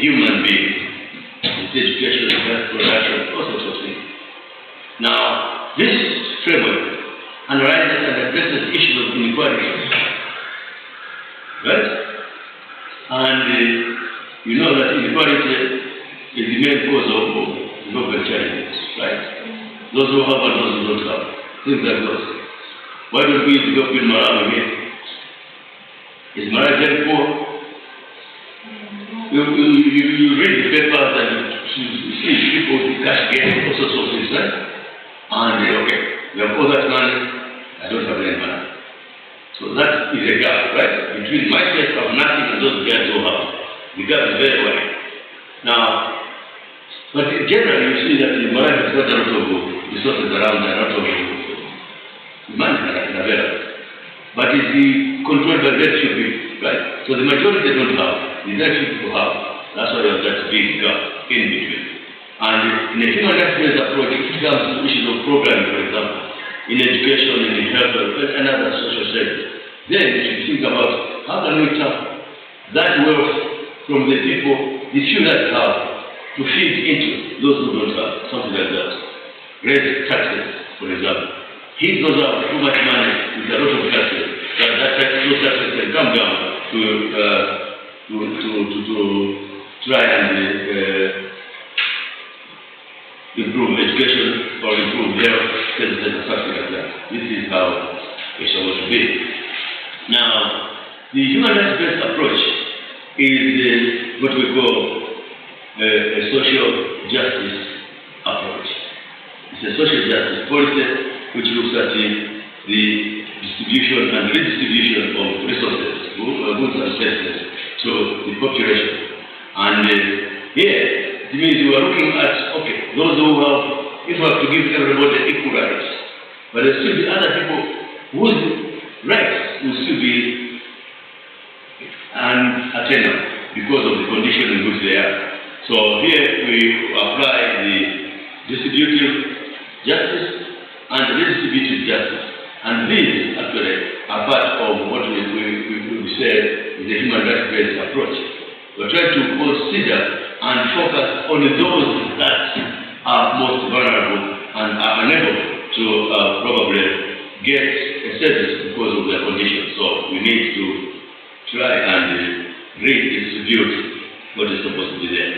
human being. It's education, health, production, all sorts of things. Now, this framework analyzes and addresses issues of inequality. Right? And you know that inequality is the main cause of global challenges, right? Those who have and those who don't have. Things like those. Why don't we go in Malawi again? Is Malawi very poor? You read the papers and you see people with cash gain, all sorts of things, right? And okay, you have all that money, I don't have any money. So that is a gap, right? Between myself of nothing and those guys who have. The gap is very wide. Now, but generally you see that the Malawi has got a lot of resources around there, a lot of money available. But it's controlled by very few people, right? So the majority they don't have, the very few people have. That's why you have that big gap in between. And in a human rights-based approach, it comes to issues of programming, for example, in education, in health, and other social services. Then you should think about how can we tap that wealth from the people, the few that have, to feed into those who don't have, something like that. Raise taxes, for example. He goes out too much money with a lot of taxes, but those taxes can come down to try and improve education or improve health, something like that. This is how it should be. Now, the human rights-based approach is what we call a social justice approach. It's a social justice policy which looks at the distribution and redistribution of resources, goods and services to the population. And here, it means you are looking at, okay, those who have, if you have to give everybody equal rights, but there still be other people whose rights will still be unattainable because of the condition in which they are. So here we apply the distributive justice and redistributive justice. And these actually are part of what we say is the human rights-based approach. We're trying to consider and focus on those that are most vulnerable and are unable to probably get a service because of their condition. So we need to try and redistribute what is supposed to be there.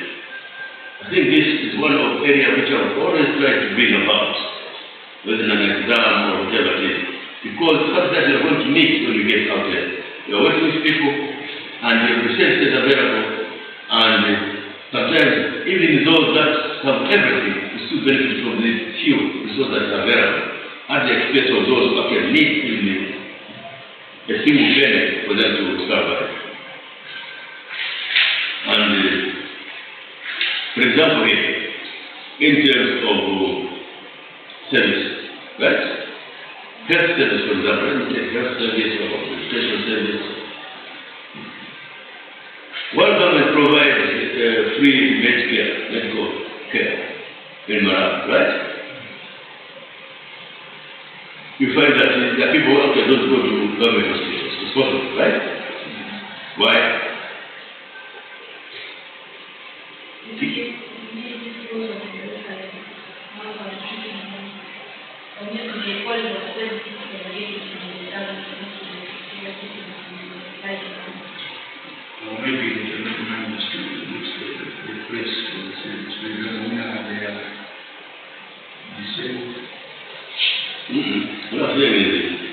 I think this is one of the areas which I've always tried to bring about, whether in an exam or whatever it is, because something that you're going to need when you get out there. You're working with people and the services available, and sometimes even those that have everything will still benefit from these few resources that are available at the expense of those who actually need even a single penny for them to survive. And for example, in terms of service, right? Health service, for example, let me take health service or education service. One government provides free medical care in Malawi, right? You find that the people who actually don't go to government hospitals. It's possible, right? Why?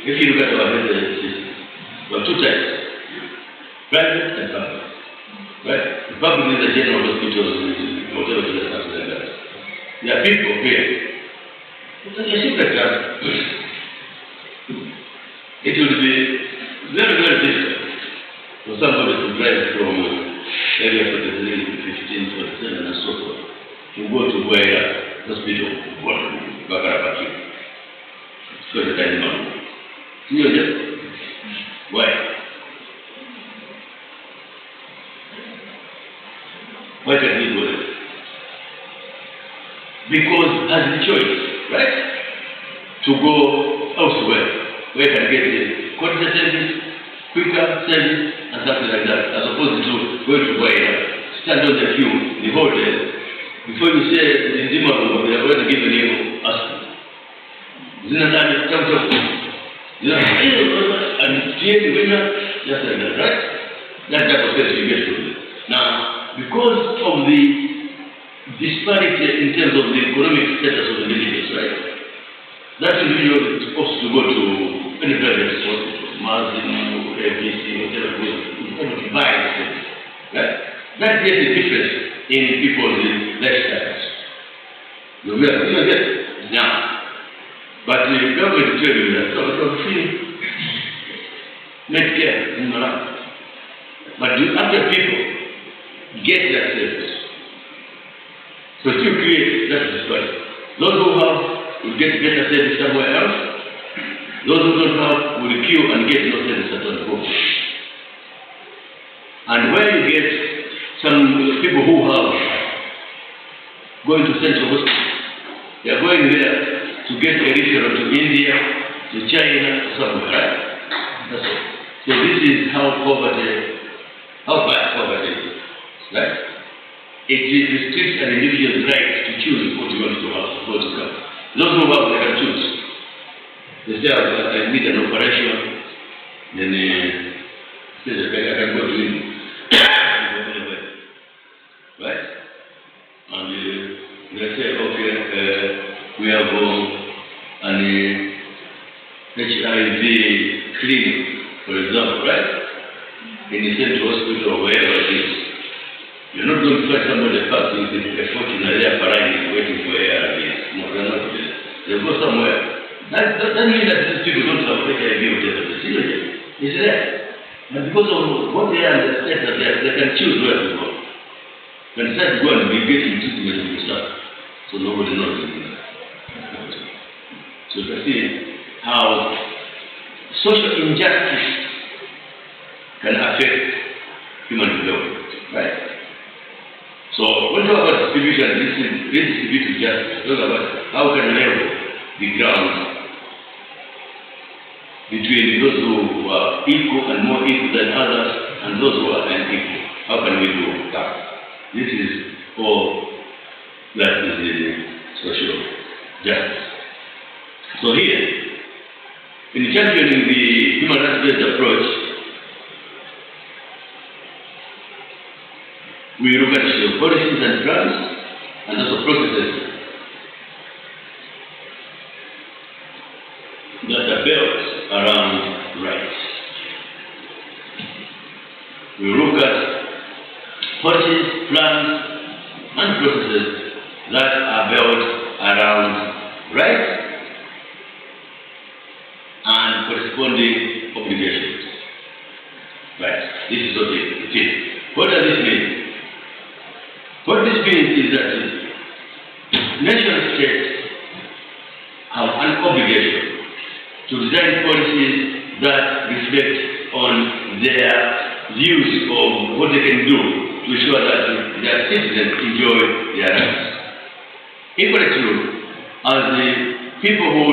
If you look at our health system, we have two types, private and public. Right? The public is the general hospitals, whatever it is, something like that. There are people here. It's a simple example. It would be very, very difficult for somebody to drive from area 43 to 15, 47 and so forth to go to where hospital Bakarabaki. So the time now. Why? Why can he do it? Because has the choice, right? To go elsewhere, where he can get the quality service, quicker service, and something like that, as opposed to going to where stand on the queue the whole day before you say the Zimmer, they have already given you asking. And create the winner, just like that, right? That's the process you get to it. Now, because of the disparity in terms of the economic status of the villages, right? That individual is supposed to go to any private hospital, Marzino, ABC, whatever it is, is able to buy the service, right? That makes a difference in people's lifestyles. You will get it now. But the government will tell you that, so it's free Medicare in Malawi. But after people get that service, so it will create that disparity. Those who have will get better service somewhere else. Those who don't have will queue and get no service at all. And where you get some people who have going to central hospital, they are going there to get a referral to India, to China, somewhere, right? That's all. So this is how bad poverty is, right? It restricts an individual's right to choose what he wants to have, what to come. Those who have, they can choose. They say, I need an operation, then say, I can go to India. Right? And they say, okay, we have an HIV clinic, for example, right? In the central hospital or wherever it is. You're not going to find somebody passing with a fortune and they're paralyzed waiting for ARVs. No, they're not there. They'll go somewhere. That doesn't mean that these people don't have HIV or whatever. It's there. And because of what they are in the state that they can choose where to go. When they go and be getting treatment and stuff, so nobody knows anything. So you can see how social injustice can affect human development, right? So when we talk about distribution and redistributive justice, we talk about how can we level the ground between those who are equal and more equal than others and those who are unequal. How can we do that? This is all that is the social justice. So here, in championing the human rights-based approach, we look at the policies and plans and also processes that are built around rights. We look at policies, plans, and processes that are built around rights and corresponding obligations. Right. This is what it is. What does this mean? What this means is that nation states have an obligation to design policies that reflect on their views of what they can do to ensure that their citizens enjoy their rights. Equally true, as the people who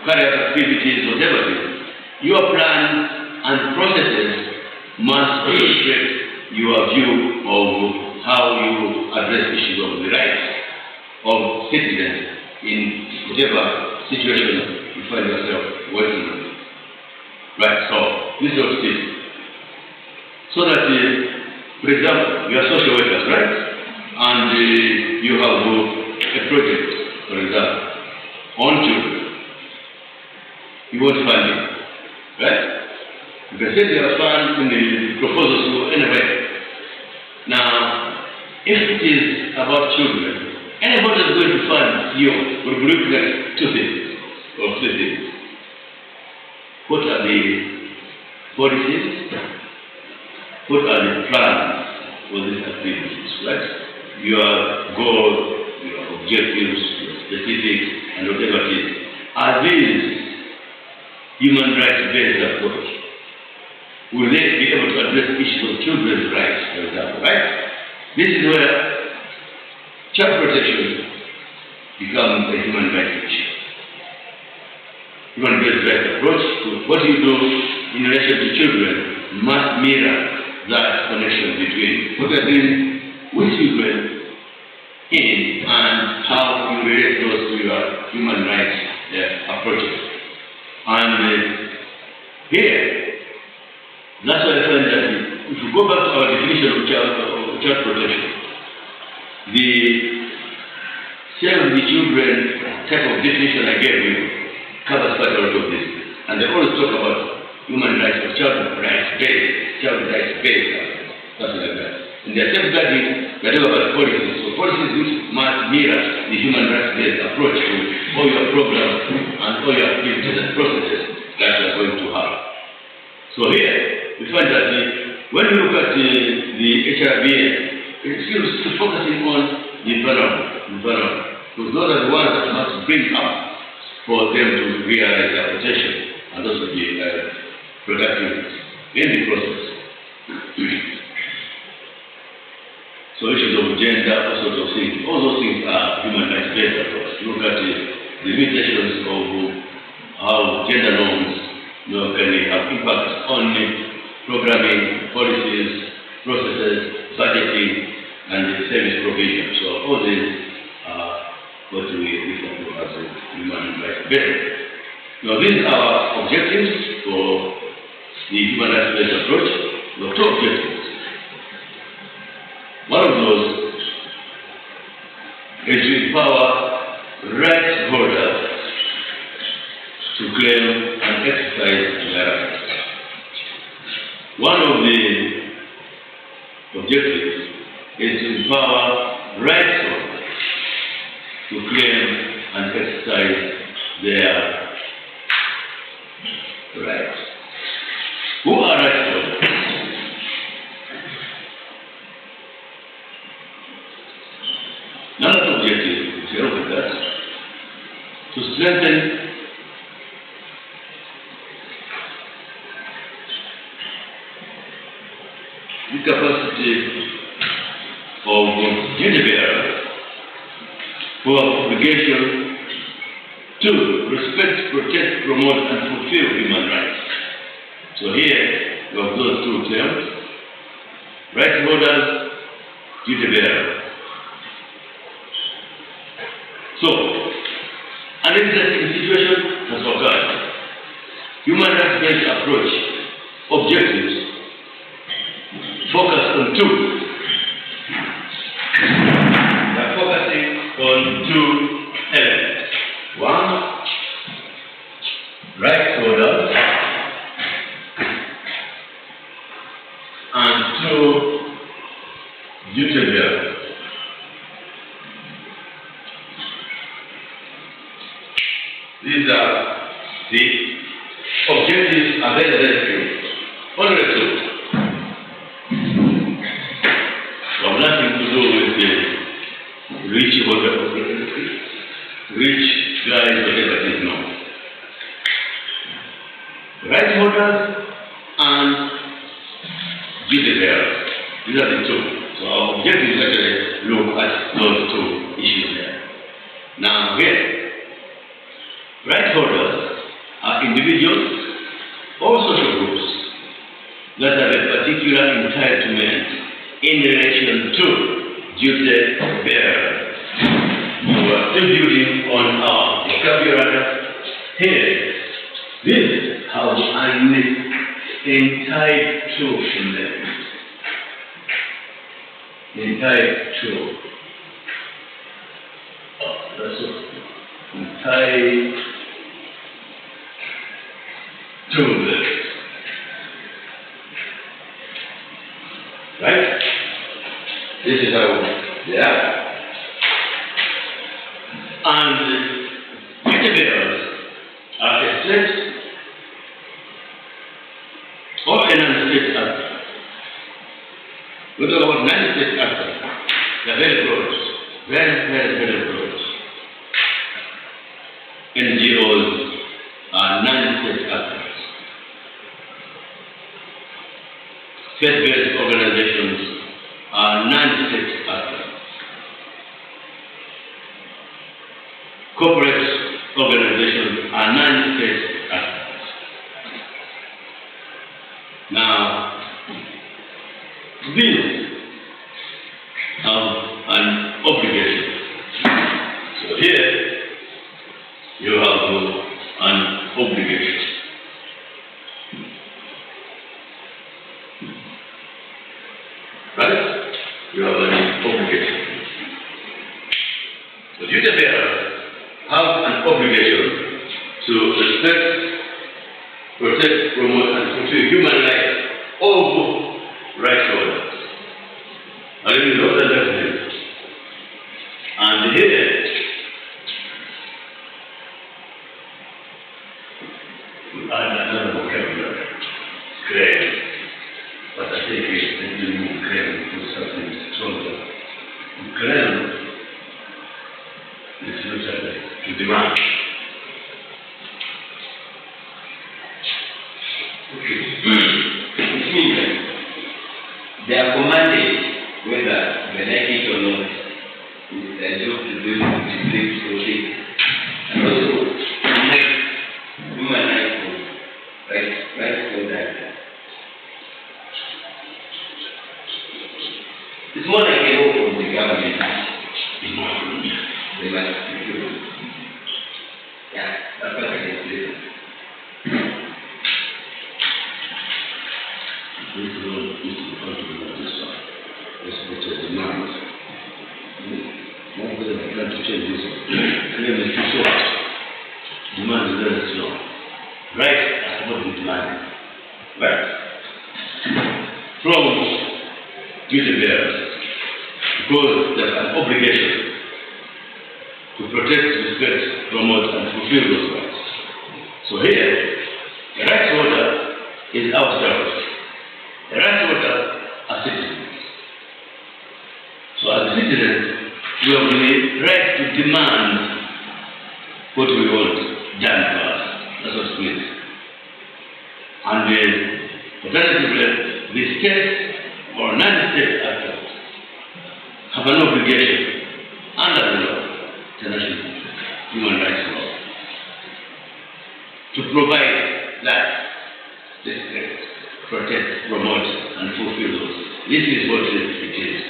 carry out activities, whatever it is, your plans and processes must reflect your view of how you address issues of the rights of citizens in whatever situation you find yourself working on. Right, so this is what it is. So that, for example, you are social workers, right? And you have a project, for example, on children. You want funding, right? You can say there are funds in the proposals to anyway. Now, if it is about children, anybody that's going to fund you will be looking at two things or three things. What are the policies? What are the plans for these activities, right? Your goal, your objectives, your specifics, and whatever it is. Are these human rights-based approach? Will they be able to address issues of children's rights, for example, right? This is where child protection becomes a human rights issue. Human-based rights approach to what you do in relation to children must mirror that connection between what we are doing with children in and how you relate those to your human rights approaches. And here, that's why I find that if you go back to our definition of child protection, the Save the Children type of definition I gave you covers quite a lot of this. And they always talk about human rights or child rights-based, something like that. And they're safeguarding whatever about policies. So policies which must mirror the human rights-based approach to all your programs and all your activities and processes that you are going to have. So here, we find that when we look at the HRBA, it seems to focusing on the vulnerable. Because those are the ones that must bring up for them to realize their potential and also be productive in the process. So issues of gender, all sorts of things, all those things are human rights based approach. Look at the limitations of how gender norms can have impact on programming, policies, processes, budgeting, and service provision. So all these are what we refer to as human rights based. Now these are objectives for the human rights based approach. We have two objectives. One of those is to empower rights holders to claim and exercise their rights. One of the objectives is to empower rights holders to claim and exercise their rights. Who are rights holders? Another objective, if you look at that, to strengthen the capacity of duty bearers who have obligation to respect, protect, promote, and fulfill human rights. So here you have those two terms: rights holders, duty bearers. So, an interesting situation has occurred. Human rights-based approach objectives focus on two. They are focusing on two elements. One, rights holders, and two, duty bearers. These are the objectives are very, very few. Only two. Have nothing to do with the rich guys, whatever it is now. Rights holders and duty bearers. These are the two. So our objective is actually look at those two issues there. Now here, rights holders are individuals or social groups that have a particular entitlement in relation to duty bearers. We are still building on our vocabulary here. This how an entitlement. Entitled. That's it. Entitled. Right? This is how they are. And duty bearers are a state or a non-state actor. We talk about non-state actors. They are very broad. Very broad. NGOs are non-state actors. State-based organizations are non-state actors. Corporate organizations are non-state actors. Now, these you have an obligation. Right? You have an obligation. The duty bearers have an obligation to respect, protect, promote, and fulfill human rights of rights holders. I don't know what that means. And here, we add another vocabulary, claim. But I think it's the new claim to something stronger. Claim is usually to demand. Which means that they are commanded, whether they like it or not, it's their job to do it, to protect, and also to make human rights for that. It's more like a role from the government. They must secure. Yeah, that's what I can say. This is all to this one. This is the demands. One way I'm trying to change this one. Claim is too short. Demand is very strong. Right as what we demand. Right? From duty bearers. Because there's an obligation to protect, respect, promote, and fulfill those rights. So here, the rights holder is ourselves. The rights holder are citizens. So as citizens, we have the right to demand what we want done for us. That's what it means. And alternatively, the state or non-state actors have an obligation under the law, international human rights law, to provide life, respect, protect, promote, and fulfill those. This is what it is.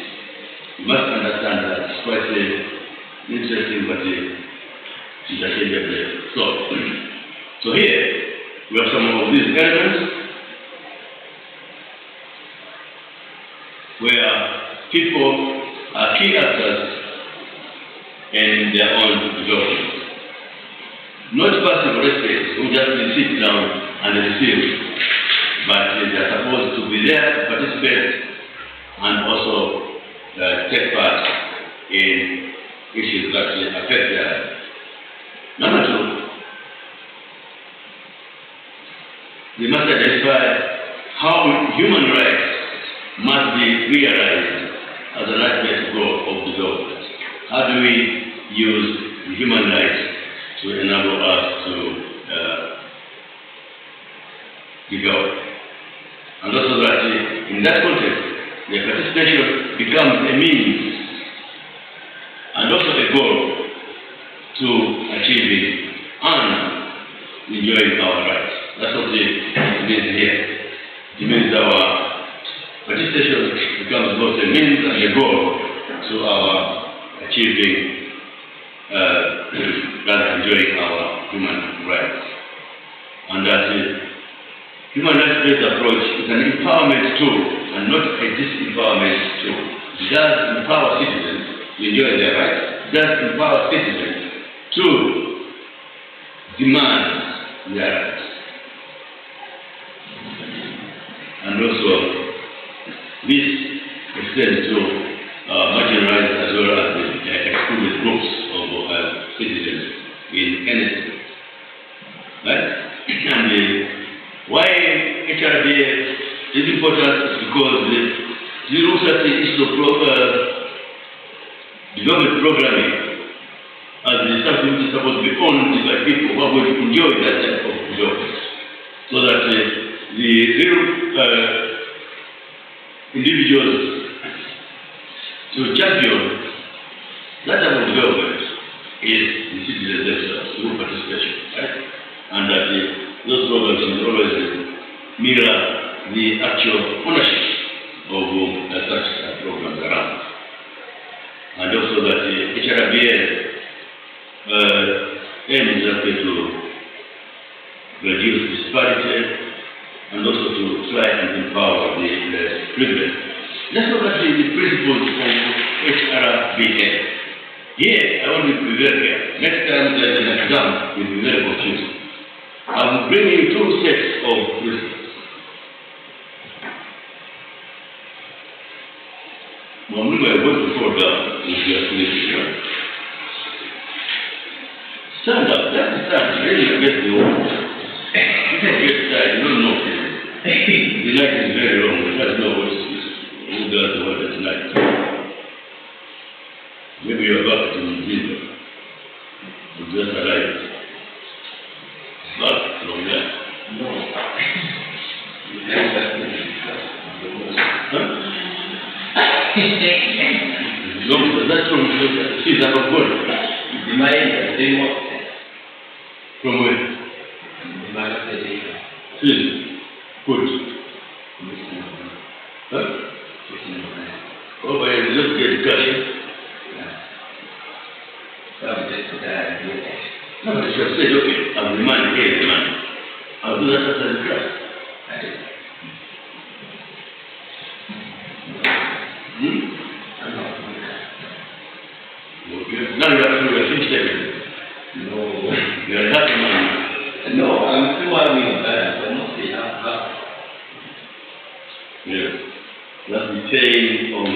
You must understand that it's quite interesting, but interchangeable. So here we have some of these elements where people are key actors in their own development. Not passive residents who just sit down and receive, but they are supposed to be there to participate and also take part in issues that affect their life. Number two, we must identify how human rights must be realized as a right way to go of development. How do we use the human rights to enable us to develop? And also that in that context, the participation becomes a means and also a goal to achieving and enjoying our rights. That's what it means here. It means our participation becomes both a means and a goal to our achieving, rather enjoying our human rights. And that human rights-based approach is an empowerment tool and not a disempowerment tool. It does empower citizens to enjoy their rights. It does empower citizens to demand their rights. And also, this extends to marginalized as well as the excluded groups of citizens in any state. Right? And why HRDA is important is because the looks at the issue of development programming as something which is supposed to be owned by people who are going to enjoy that type of development. So that the real individuals to champion that type of development is the citizens themselves through participation, right? And that those programs should always mirror the actual ownership of such programs around. And also that HRBA aim is actually to reduce disparity and also to try and empower the privileged. Let's look at the principles of HRBA. Here, I want to be very clear. Next time there's an exam, you'll be very confused. I'm bringing two sets of principles. Normally, we are going to fall down if you are sleeping. Stand up, that's stand, really against the wall. You don't get tired, you don't know. The night is very long, it has no who does the work at night. Maybe you're back to New Zealand. You just arrived. Back from there. No. No, that's from she's out of God. The mind has been what? From where? The mind of the day. She's good. Huh? Oh, but you just get cash. No, but you have said, okay, I'm the man, here is the man. I'll do that after the class. Okay. Now you have finished everything. No. You're a happy man. No, I'm still having that, but not the half. Yeah. That's the saying of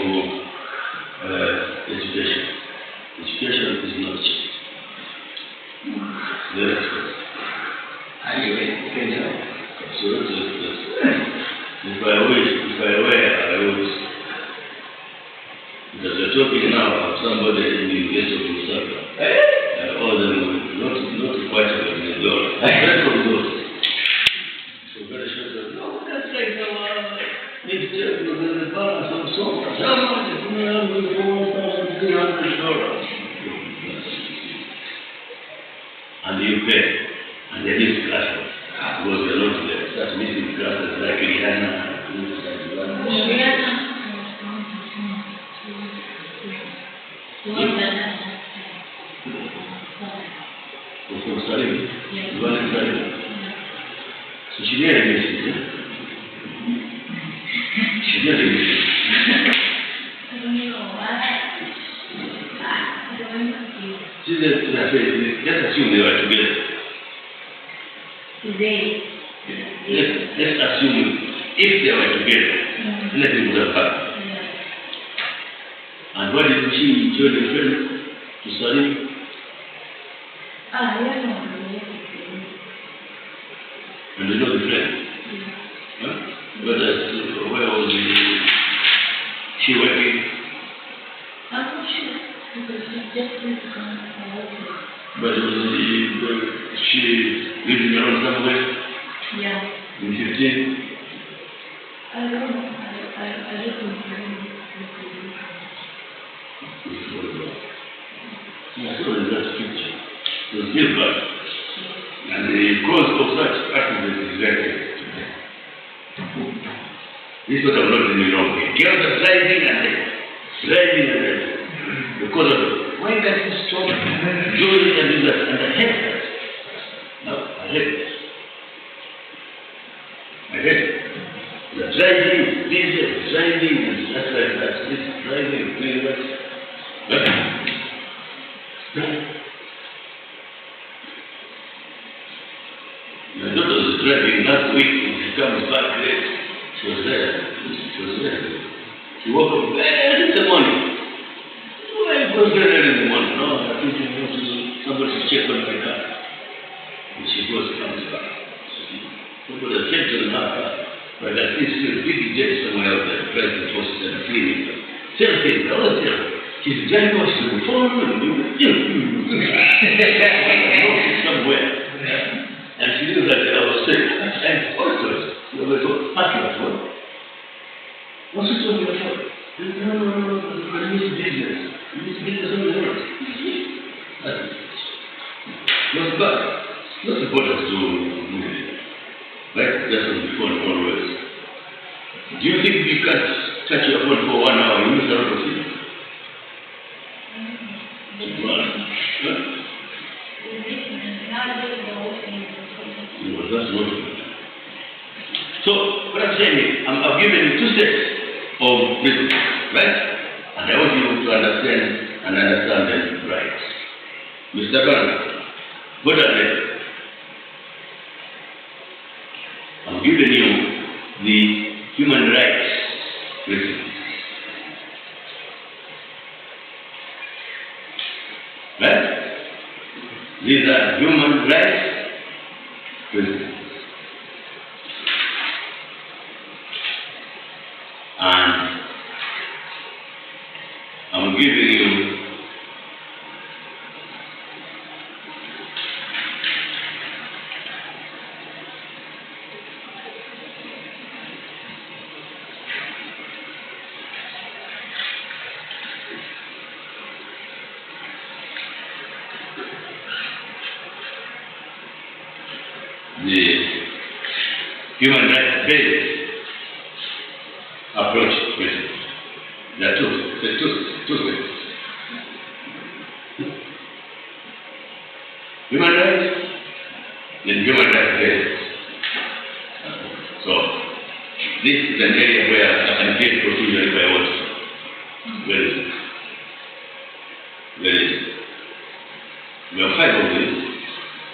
education. Education is not cheap. Very expensive. Anyway, Absolutely. If I wish, because we're talking now of somebody in the University of Lusaka. All them not quite about the door. That's from those. So very sure, no, that's like need to tell you the balance of so much. How much is $1,300? And you pay. And they use classes. Because they're not there. Start missing classes like Rihanna. From Salim. You want to Salim? So she didn't miss it, yeah? She didn't miss it. She said, let's assume they were together. Let's assume if they were together, nothing would have happened. And why didn't she join the friend to Salim? And you know the friend? Huh? Where was she working? I'm not sure, because she just went to come But she living around somewhere? Yeah. In 15? I don't know. I don't know. I saw that picture. It was real bad. And the cause of such accidents is very today. This is what I'm not doing wrong here. Girls are driving and because of it. Why can't you stop doing and do that? And I hate that. No, I hate it. I hate it. The driving, this driving, and that's like that. This driving, doing that. My daughter was driving last week and she comes back late. She was there. She woke up very in the morning. Why it was very early in the morning? No, I think somebody should check on my car. And she goes, comes back. Somebody has checked on her car. But I think she's a big jet somewhere out there, trying to force it and clean it. Tell things, I was there. She's driving off to the phone somewhere. And she knew that I was sick. And also, she was asking her phone. What's it on your phone? No, this business. This business on the road. Not bad. Not important to move it. Like that's on the phone always. Do you think you can't touch your phone for 1 hour? You miss a lot of things. Huh? that's what we do. So, what I'm saying is, I've given you two sets of principles, right? And I want you to understand them right. Mr. Ghana, what are they? I'm giving you the human rights principles. Right? These are human rights principles. And I'm giving you the human rights based approach principles. There are two steps. Human rights and human rights based. So this is an area where I can get procedure if I want to. Where is it? Where is it? We have 5 of these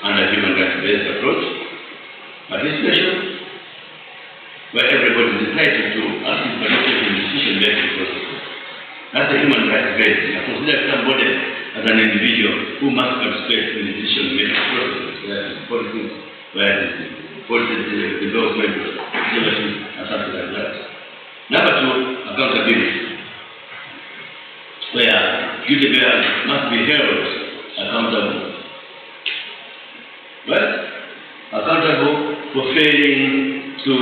under human rights based approach. Participation, where everybody is entitled to active participation in decision-making processes. That's a human rights based. I consider somebody as an individual who must participate in decision-making processes, where it is policies, where it is policy development, legislation, and something like that. Number 2, accountability, where duty bearers must be held accountable. Right? Accountable for failing to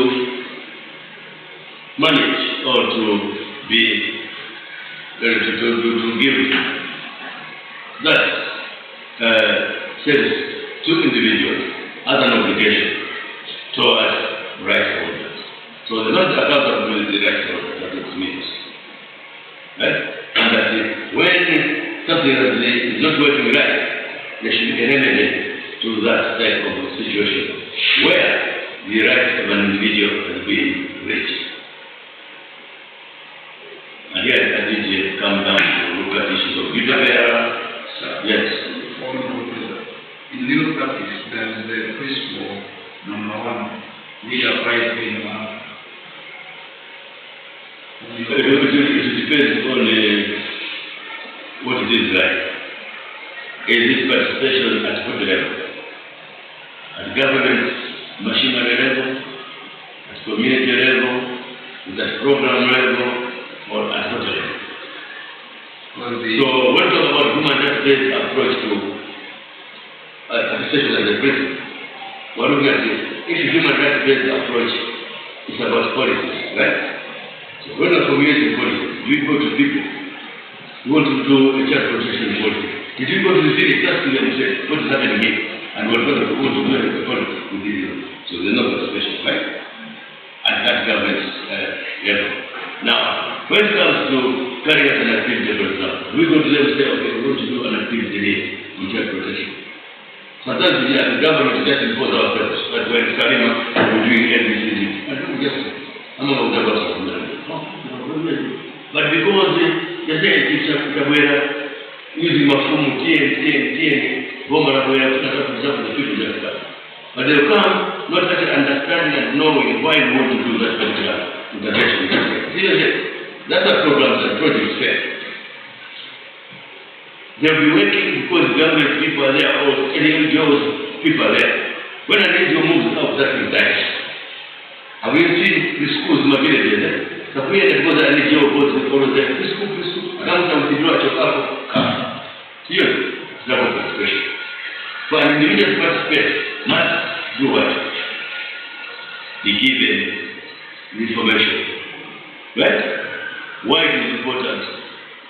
manage or to be to give that service to individuals as an obligation towards rights holders. So they're not accountable with the rights holders, that it means. Right? And that when something is not working right, there should be a remedy to that type of situation where the rights of an individual has been reached. And here I think it comes down to look at issues of duty bearer. Yes. In legal practice, there is the principle number 1, which applies to anyone. It depends on what it is like. Is this participation at what level? At government machinery level, at community level, at program level, or at what level? So when we talk about human rights-based approach to participation as a principle, we're looking at it. If a human rights-based approach is about policies, right? So when we're formulating policies, we go to people who want to do a child protection policy. Did you go to the village, just to them and say, what is happening here? And what are we going to do in the policy within you? So there's no participation, right? At that government level. Now, when it comes to carrying out an activity, for example, we go to them and say, okay, we're going to do an activity here on child protection. Sometimes the government just impose ourselves, but when Karima, we're doing everything, and we just, I'm not going to talk about something. But because they say, it's using mafumu, TN, Boma la Boya, the people just come. But they'll come not actually understanding and knowing why we want to do that particular intervention. Seriously, that's our programs and projects fair. They'll be working because government people are there or any NGOs people are there. When an NGO moves out, that will die. Have you seen the schools in my villages? The way that goes an NGO goes to follow them, preschool. I don't know if you do at your come. Yes, that was participation. For an individual to participate, must do what? Be given the information. Right? Why it is important,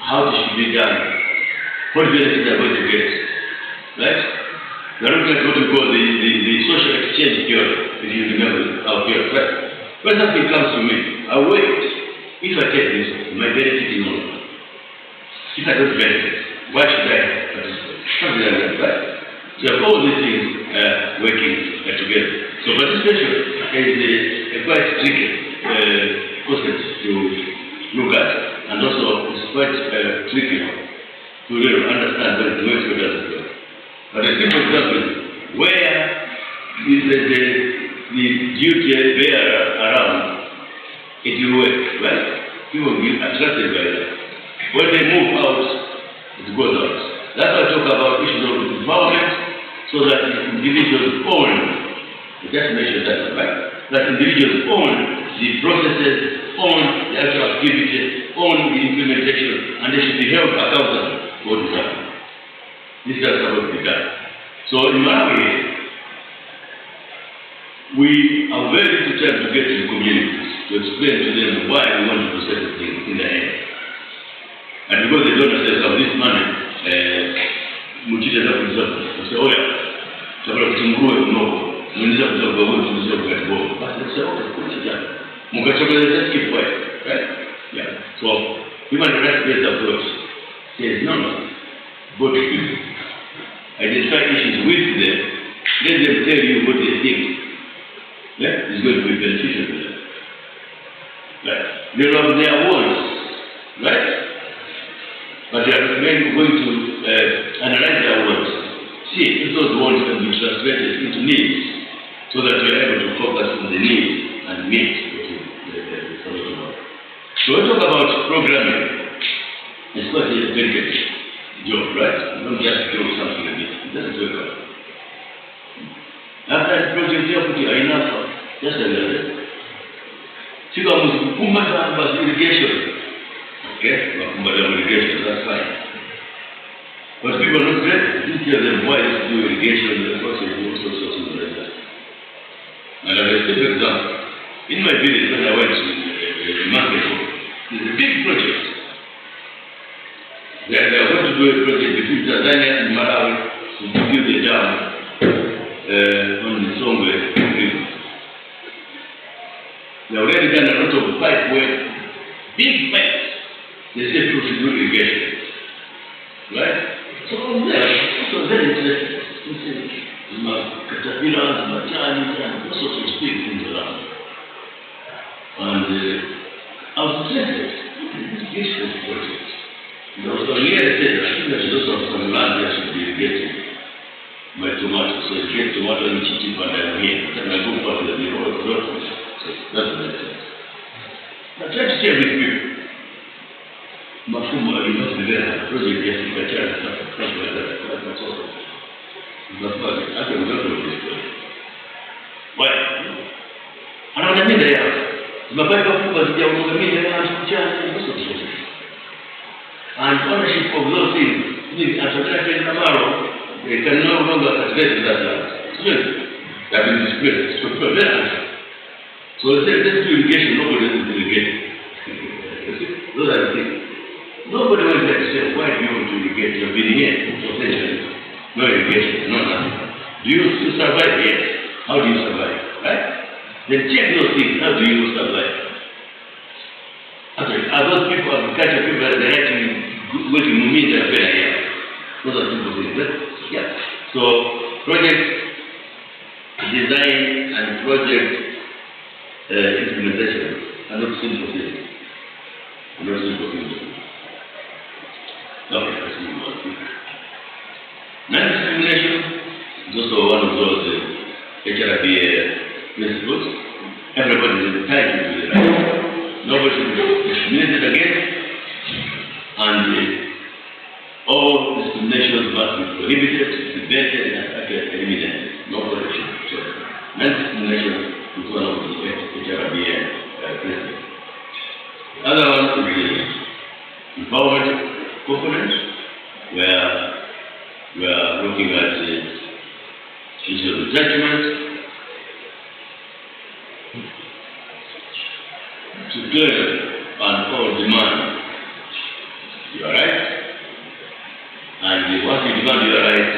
how it should be done, what benefits they are going to get. Right? We are looking at what we call the social exchange theory, if you remember our theory. Right? When something comes to me, I wait. If I take this, my benefit is not. If I don't benefit, why should I participate? Something like that, right? So all these things working together. So participation is a quite tricky concept to look at, and also it's quite tricky to really understand what the way does it work. But a simple example is where is the duty bearer around, it will work, right? People will be attracted by that. When they move out, it goes out. That's why I talk about issues of empowerment, so that individuals own, I just mentioned that, right? That individuals own the processes, own the actual activity, own the implementation, and they should be held accountable for what is happening. This is supposed to be done. So in Malawi, we are very little time to get to the communities to explain to them why we want to do certain things in the end. And because they don't understand how this money, Muchita example, they say, oh yeah, Sabra Chunguru, no, Minister of the Government, Minister of the Government. But they say, okay, put it down. Mukachaka, just keep quiet, right? Yeah. So, human rights-based approach says, no, go to people. Identify issues with them, let them tell you what they think. Yeah? It's going to be beneficial to them. Right? They have their wants, right? But they are going to analyze their wants. See if those wants can be translated into needs, so that we are able to focus on the needs and meet the solution. So we talk about programming. It's quite a delicate job, right? You don't just do something like this. It doesn't work out. After the project, you have to do enough, just a little bit. Figure out irrigation. Okay? Irrigation, that's fine. But people are not ready. You tell them why to do irrigation, and what to do, so like that. And as a simple example, in my village, when I went to the market, there's a big project. They are going to do a project between Tanzania and Malawi to build a dam on the Songwe River. They already done a lot of pipe work, big pipes. They say people should do irrigation. Right? So there, it was very interesting. You see, caterpillars, machines, and all sorts of things around. And I was interested in this beautiful project. There was a year said, I think there should also have some land that should be irrigated by tomatoes. So you get tomato and chichi and I'm here. Then I go back to the road. So that's what I said. I tried to share with people. Mafumo aliyoendelea project ya Sikachana stuff like that. That's all. That's why I can go to this story. Why? Anaona mimi ndio yao. Mabaka kubwa zijaongoza mimi ndio yao kuchana hizo zote. And ownership of those things is attracted in Namaro. They can no longer cultivate that land. That is displaced. So let's do irrigation, nobody is irrigating. Those are the things. Nobody wants to say, why do you want to irrigate? You've been here for centuries. No irrigation, no nothing. Do you survive? Yes. How do you survive? Right? Then check those things. How do you survive? Okay. Are those people, agriculture people, they're actually working in media fair here? Those are simple things. Right? Yeah. So, project design and project implementation are not simple things. Not simple things. Okay, let's move on. Non-discrimination is also one of those HRBA principles. Everybody is entitled to the right. Nobody should be discriminated against, and all discriminations must be prohibited, prevented, and eliminated. No protection. So, non-discrimination is one of the HRBA principles. The other one is the empowerment component, where we are looking at the issue of judgment, to clear and all demand your right, and once you demand your right,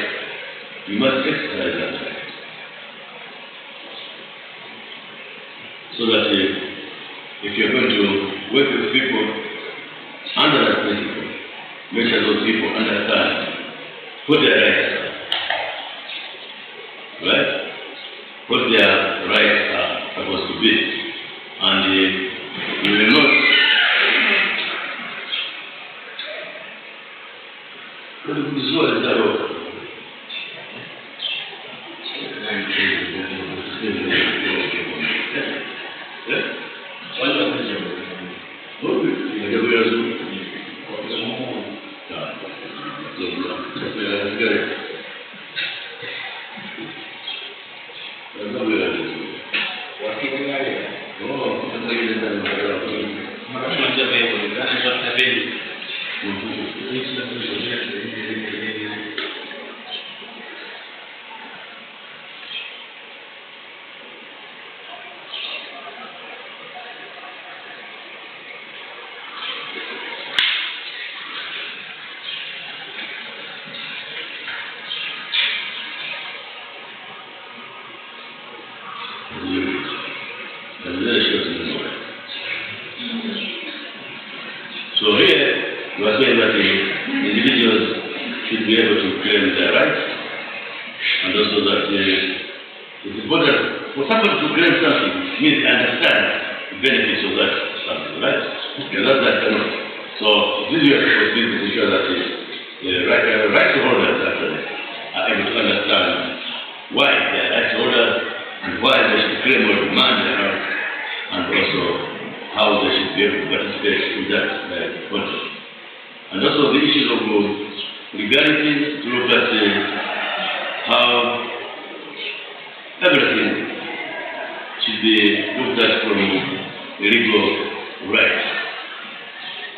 you must exercise that right. So that if you're going to work with people under that principle, make sure those people understand what their rights are, right? What their Visual zero. So here, you are saying that the individuals should be able to claim their rights, and also that it's important for somebody to claim something means understand the benefits of that something, right? And that's that cannot. So this is your responsibility to ensure that the right holders actually are able to understand why they are right holders and why they should claim or demand their rights, and also how they should be able to participate in that contract. And also the issue of legality, to look at how everything should be looked at from a legal right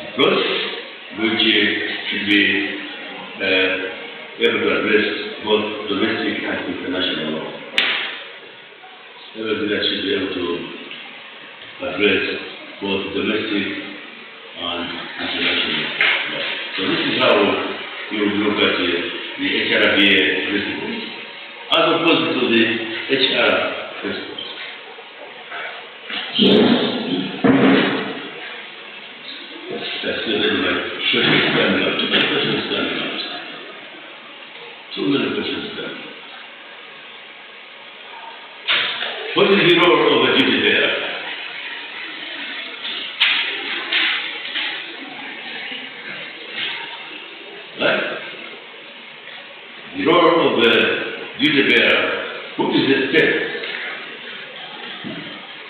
approach, which should be able to address both domestic and international law. Everything that should be able to address both domestic and international law. So this is how you look at the HRBA principles, as opposed to the HR principles. That's the question standing up. Too many questions standing up. Too many questions standing up. What is the role of a duty bearer? Right? The role of the duty bearer, what is the step?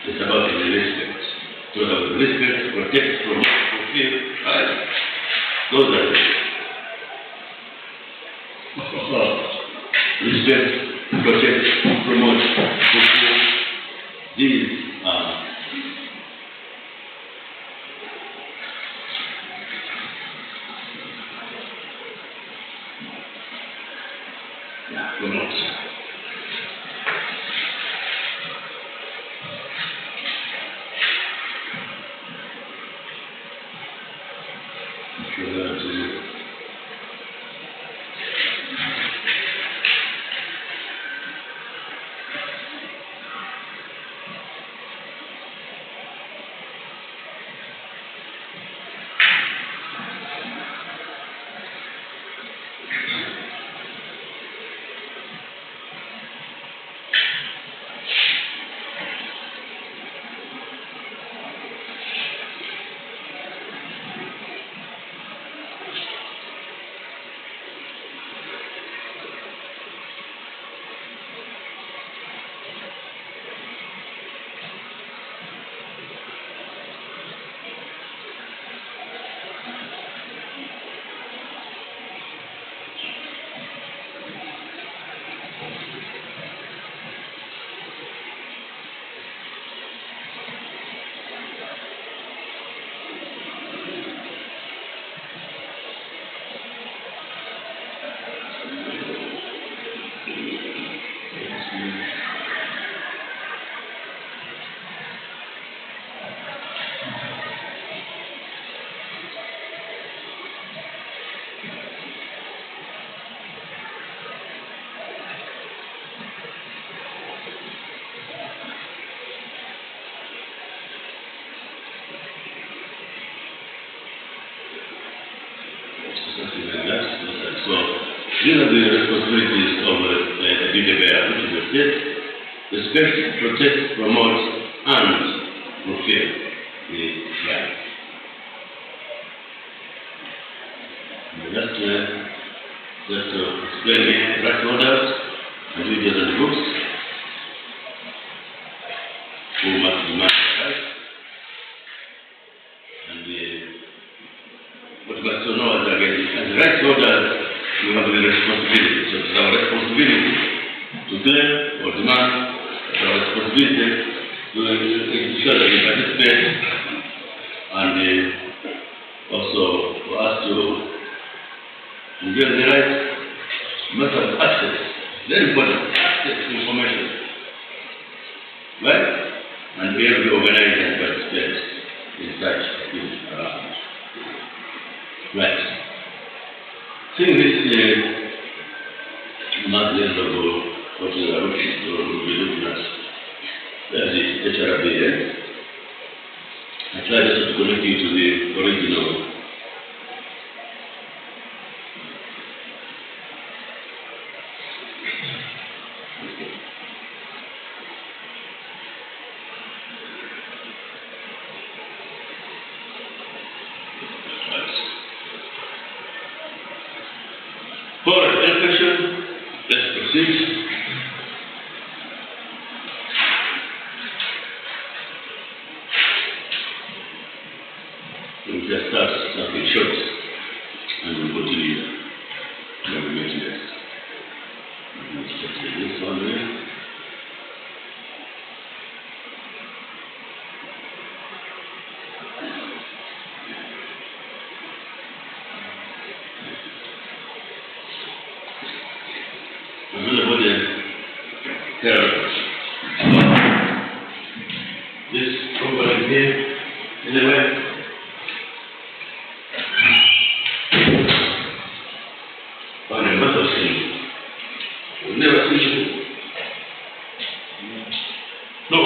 It's about the respect. So have respect, protect, promote, fulfill, right? Those are respect, protect, promote, fulfill. These are promote. Something like that. So these are the responsibilities of a duty bearer, which is the state: respect, protect, promote, and fulfill the right. And that's just explain again right orders and duties and books. Who must demand rights. And what you must know is again, as rights holders, we have a responsibility. So it's our responsibility to claim or demand. It's our responsibility to ensure that we participate, and also for us to enjoy the rights. We must have access, very important, access to information, right? And be able to organize and participate in such things around. Right. Seeing this monthly of what we are looking to be looking at as the HRB, I try just to connect you to the original for education, let's proceed. We'll just start something short and we'll continue when we meet next. Let's just take this one here. This program here, anyway. On a lot of things. We've never seen it. No.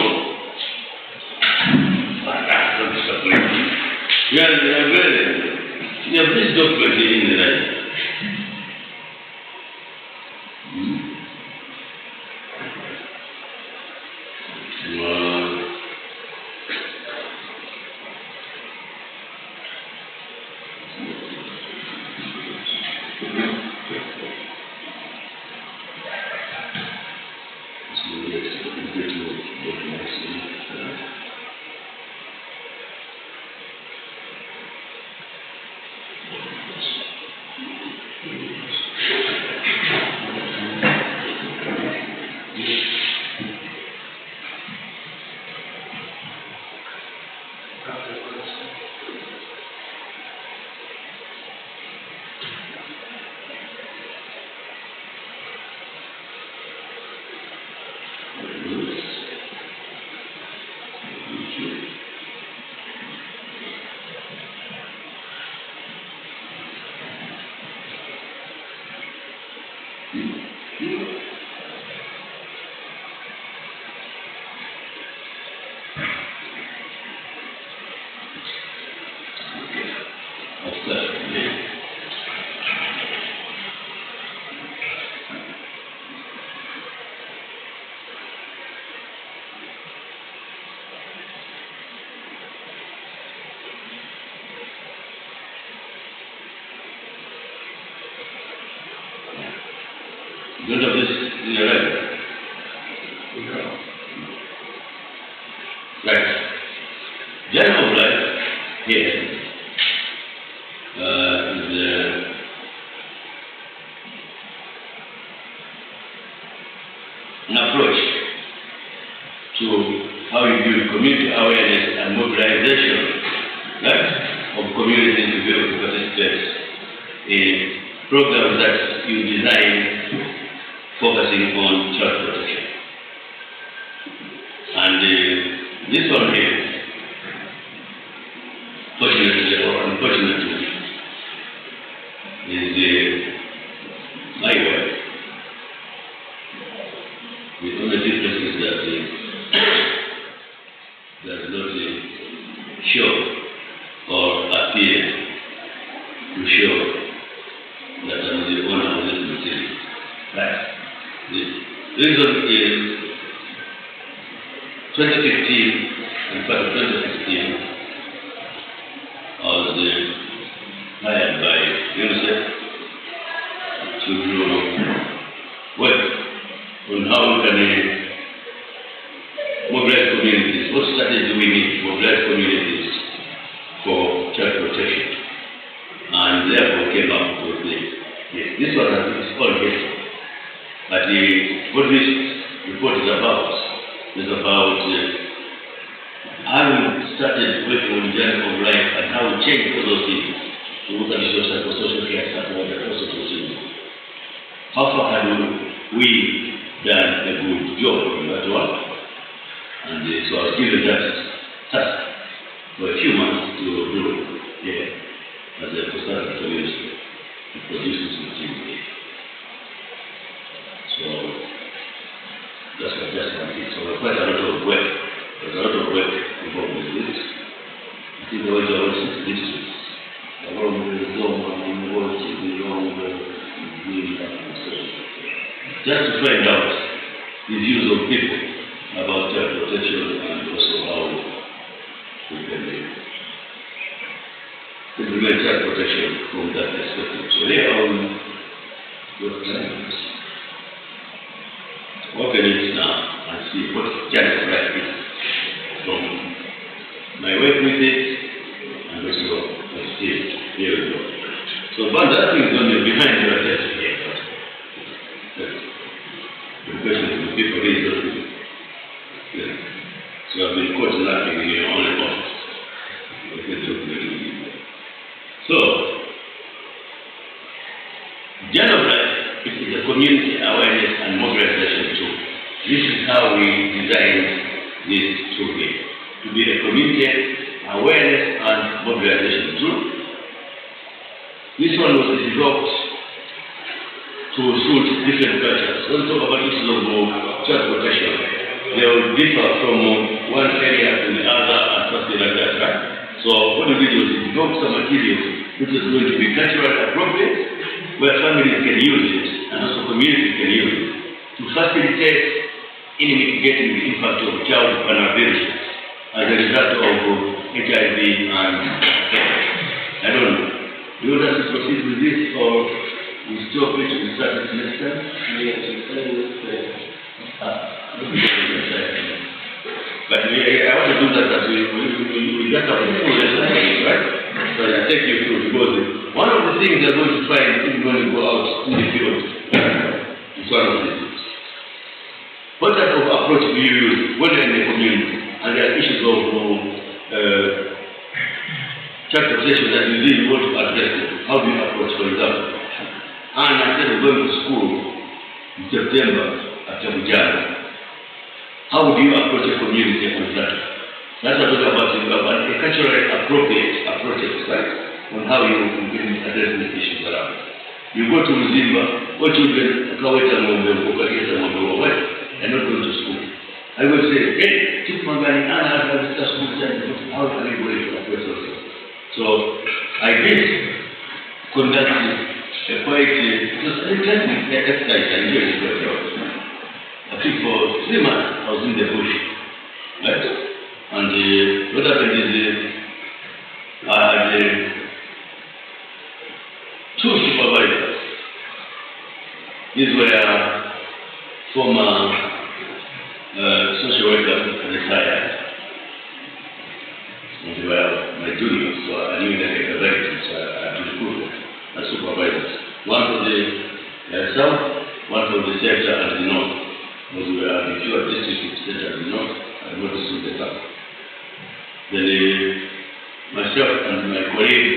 We have this document in the life. Don't have this in your life. Right. Journal of life here is an approach to how you do community awareness and mobilization, right, of communities to be able to participate in programs that you design focusing on child protection. And this one here, fortunately or unfortunately, is my wife. The only difference is that there's not show or appear to show that I'm the owner of this material. Right. The reason is 2015, in fact 2016, I was hired by UNICEF work on how we can mobilize communities. What strategies do we need to mobilize communities for child protection? And therefore came up with this one is all history. But what this report is about having started working on journey of life and how we change all those things to look at the social care support and also to children. How far have we done a good job in that one? And so I was given that task for a few months to do here as a consultant community to produce this material. So that's what just one thing. So quite a lot of work. There's a lot of work involved with this. I think there was about 6 districts. Along with the zone, just to find out the views of people about child protection and also how we can implement child protection from that perspective. So here I will open it now and see what child protection is from my work with it and also here we go. So but that thing is on your behind your desk here. The question to people is so I've been caught laughing in your own office. So Journey of Life is a community awareness and mobilization tool. This is how we designed this tool here. To be a community awareness and mobilization tool. This one was developed to suit different cultures. When we talk about issues of child protection, they will differ from one area to the other and something like that, right? So what we did was develop some materials which is going to be culturally appropriate, where families can use it and also communities can use it to facilitate in mitigating the impact of child vulnerability as a result of HIV and AIDS. I don't know. Do you want us to proceed with this or we stop it and start it next time? But I want to do that we just have a full lesson, right? So I take you through because one of the things you're going to find even when you go out in the field is one of these things. What type of approach do you use when you're in the community and there are issues of child protection that you really want to address it? How do you approach, for example? And instead of going to school in September after Mujana, how would you approach a community on that? That's what I'm talking about a culturally appropriate approaches, right? On how you can address these issues around. You go to Muzimba, what children are not going to school. I will say, hey, Chief Mangani, Anna, how can we go into approach also? So I did conduct a quite interesting exercise. I enjoyed it quite a lot. I think for 3 months I was in the bush, right? And what happened is I had 2 supervisors. These were former social workers retired. And they were my juniors, so I knew their capabilities, so I had to recruit them as supervisors. One for the south, one for the center and the north. Because we were the fewer districts center and the north, and not to the south. Then myself and my colleague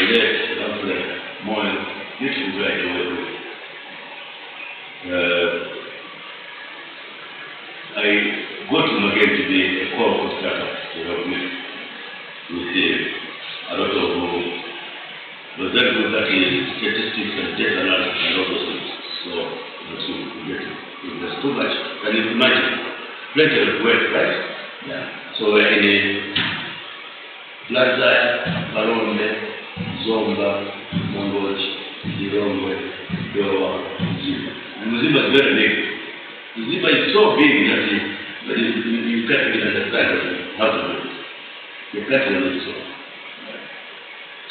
left after more this is where I work with. I got him again to be a core constructor to help me with a lot of was very good at statistics and data analysis and all those things. So that's what we get. There's too much. Can you imagine? Plenty of work, right? Yeah. So we're in a Plaza, Barone, Zomba, Mongoch, Zirongwe, Dowa, Muzimba. And Muzimba is very big. Muzimba is so big that you can't even understand how to do it. You can't do it so.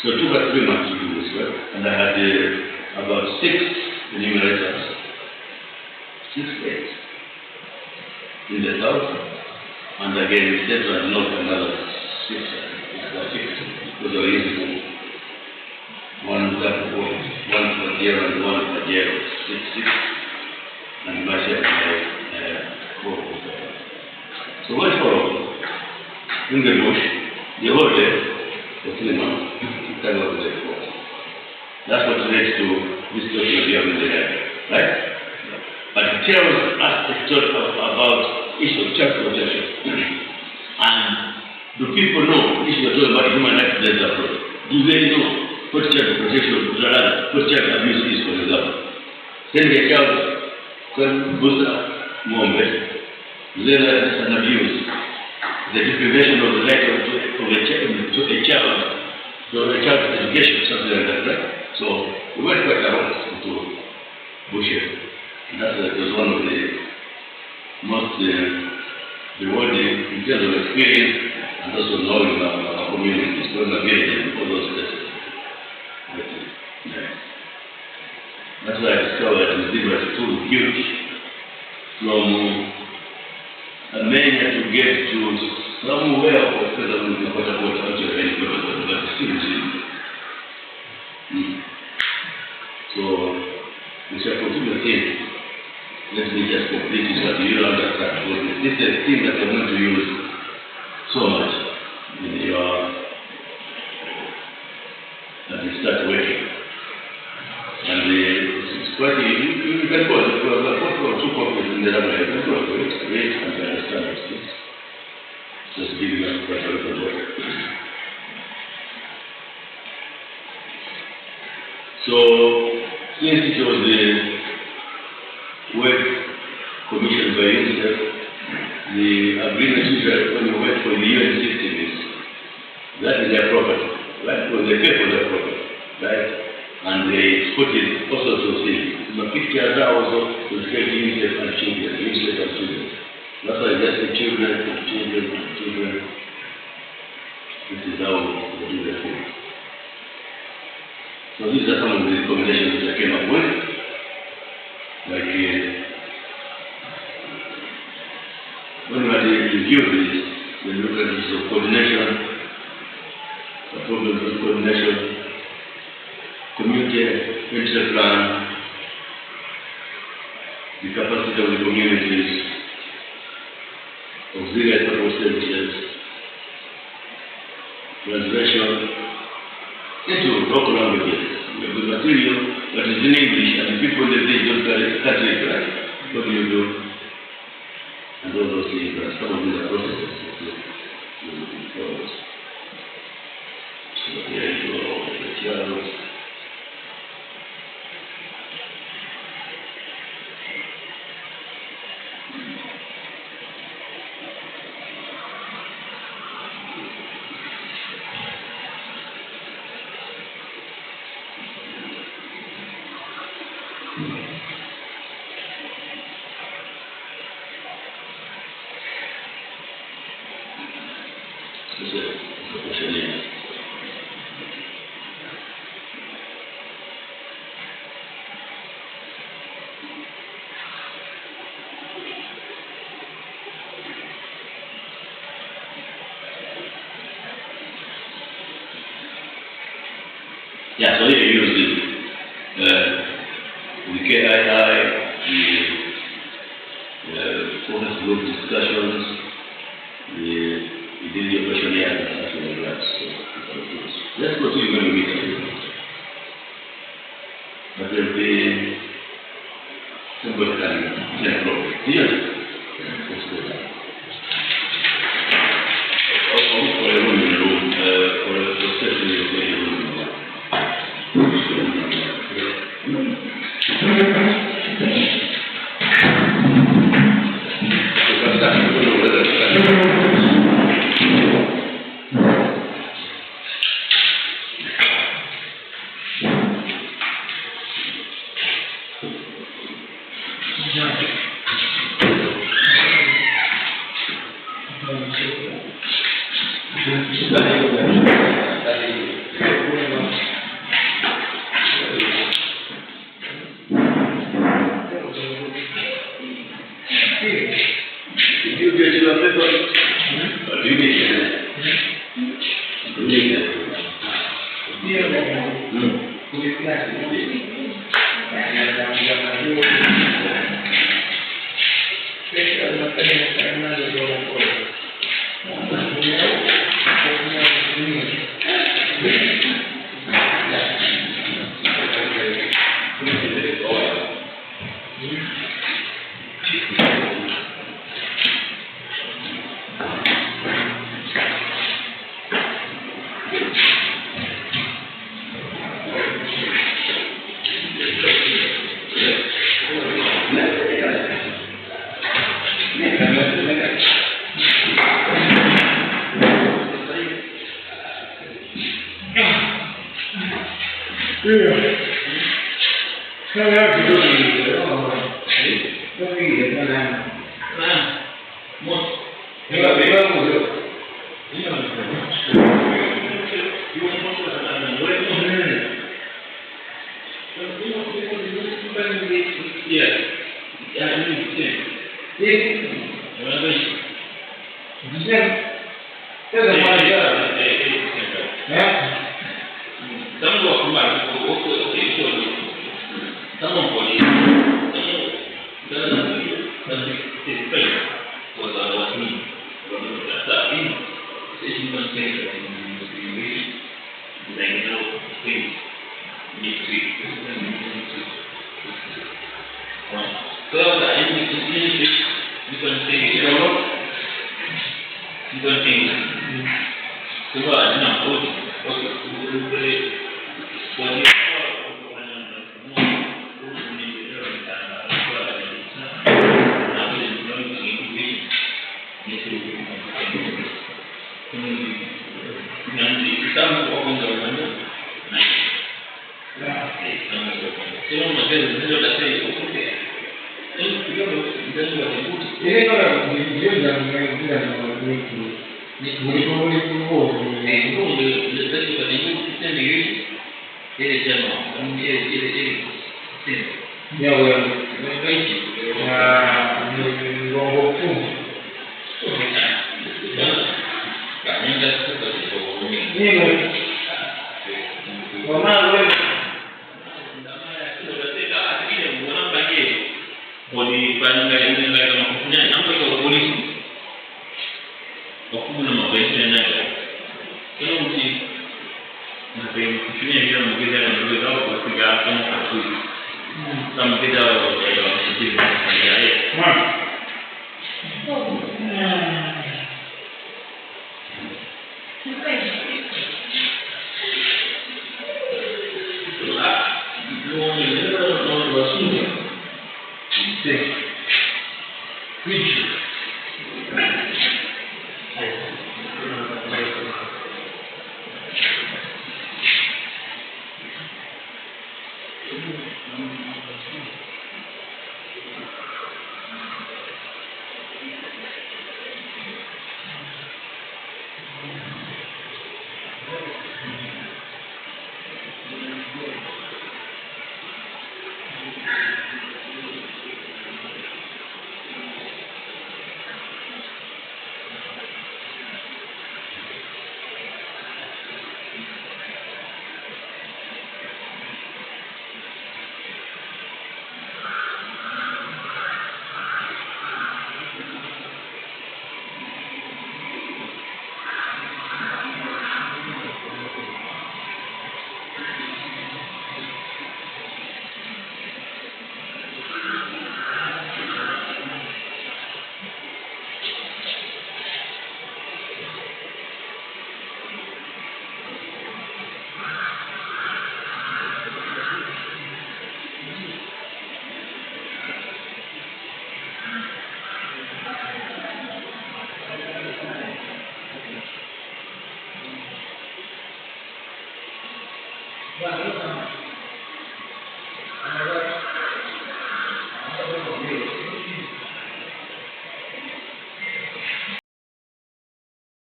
So it took us 3 months to do this work, and I had about 6 enumerators, 6 states in the south, and again in central and north another 6, because there is one Pajero and one Pajero, 6, and myself I 4. So what for? In the bush, the whole day, for 3 months, that was the report. That's what leads to this document we have in the head, right? But it tells us a story about issue of child protection. And do people know issue of talking about human rights approach? Do they know what child protection, what child abuse is, for example? Sending a child to Busa Mombe, then as an abuse, the deprivation of the right of a child to a child's education, something like that, right? So we went quite a lot into Bushes. And that was one of the most rewarding in terms of experience and also knowing our communities, knowing our villages and all those places. That's why I discovered that this was too huge from a mania to get to somewhere of the water actually, but still So we shall continue to think. Let me just complete this what you understand. This is a thing that you're going to use so much in your as you start working. And it's quite you can go if you have a photo or 2 copies in the library, you can go to it, read and understand it. Just give you a quite a lot of work. So since it was the work commissioned by UNICEF, the agreement usually when you work for the UN system is that is their property, right? Well, they pay for their property, right? And they put it also to things. The pictures are also to take UNICEF and children, UNICEF and children. That's why just the children and children and children. This is how they do their thing. So these are some of the recommendations that I came up with. Like when we review this, we look at this coordination, the problems with coordination, community interest plan, the capacity of the communities, auxiliary support services, translation into local languages. The material that is in English and the people that they don't catch it, right? What do you do? And all those things, some of these are processes that you follow. So there you go, the child. Yeah, so here you use the KII, the focus group discussions, the video questionnaire and something like that. So let's go to when we meet again. But there'll be somebody can 10 o'clock. Yes. Let's go down. I'll look for a room in the room, for a session in the room.